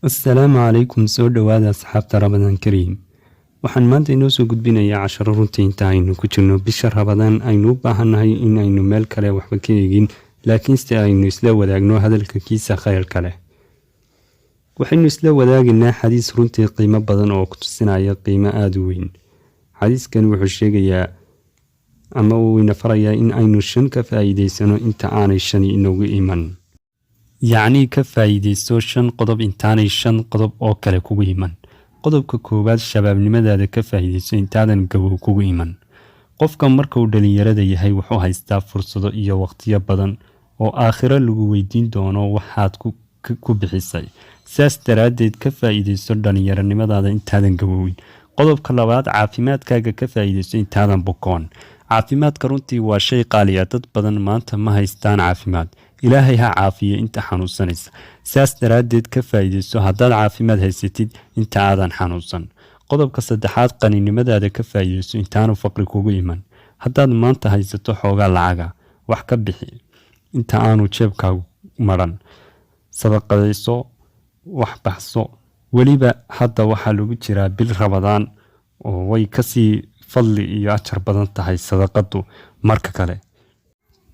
السلام عليكم soo dhawaada asxaabta Ramadaan Kariim. Waxaan maanta inoo soo gudbinayaa casharo runtii inta aynu ku jirno bisha Ramadaan aynu u baahanahay in aynu meel kale waxba ka eegin laakiin si aynu isla wadaagno hadalka kiisa khayrka leh. waxaynu isla wadaagnaa xadiis runtii qiimo badan oo ku tusinaya qiimo aad u weyn. xadiiskan wuxuu sheegayaa ama uu ina farayaa in aynu shan ka faa'iideysano inta aanay shan inoogu iman. yacni ka faa'iideyso shan qodob intaanay shan qodob oo kale kugu iman. qodobka koowaad shabaabnimadaada ka faa'iideyso intaadan gabow kugu iman. qofka marka uu dhalinyarada yahay wuxuu haystaa fursado iyo waqtiyo badan oo aakhiro lagu weydiin doono waxaad ku bixisay. sidaas daraaddeed ka faa'iideyso dhalinyaronimadaada intaadan gabowin. qodobka labaad caafimaadkaaga ka faa'iideyso intaadan bukoon. caafimaadka runtii waa shay qaali ah, dad badan maanta ma haystaan caafimaad. ilaahay ha caafiyo inta xanuunsanaysa. sidaas daraaddeed ka faa'iideyso haddaad caafimaad haysatid inta aadan xanuunsan. qodobka saddexaad qaninimadaada ka faa'iideyso intaanu faqri kugu iman. haddaad maanta haysato xoogaa lacaga wax ka bixi inta aanu jeebkaagu maran. sadaqadayso, wax baxso. weliba hadda waxaa lagu jiraa bil Ramadaan oo way kasii fadli iyo ajar badan tahay sadaqadu marka kale.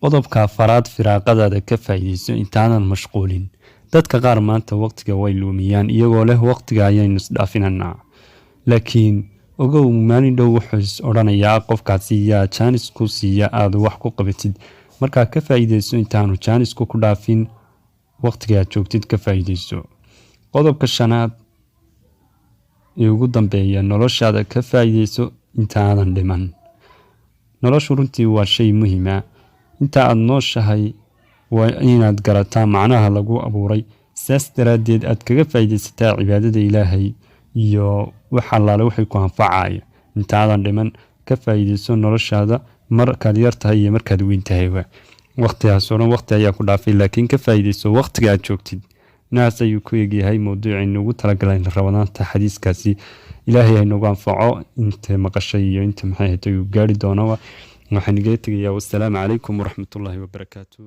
qodobka afaraad firaaqadaada ka faa'iideyso intaanan mashquulin. dadka qaar maanta waqtiga way luumiyaan iyagoo leh waqtiga ayaynu isdhaafinanaa. laakiin ogow maalin dhow wuxuu odhanayaa qofkaasi yaa jaanisku siiya aad wax ku qabatid. markaa ka faa'iideyso intaanu jaanisku ku dhaafin waqtiga aad joogtid ka faa'iideyso. qodobka shanaad ee ugu dambeeya noloshaada ka faa'iideyso intaadan dhiman. noloshu runtii waa shay muhiim ah. inta aad nooshahay waa inaad garataa macnaha lagu abuuray. sidaas daraaddeed aad kaga faa'iideysataa cibaadada Ilaahay iyo wax allaale wixii ku anfacaya. intaadan dhiman ka faa'iideyso noloshaada markaad yar tahay iyo markaad weyn tahayba. waqtigaas oo dhan waqti ayaa ku dhaafay laakiin ka faa'iideyso waqtiga aad joogtid. naas ayuu ku eegyahay mowduucaynu ugu talagalay Ramadaanta xadiiskaasi. ilaahay aynugu anfaco inta maqashay iyo inta maxay ahayd uu gaari doonaba. waxaan iga tegayaa wassalaamu calaykum waraxmatullaahi wabarakaatu.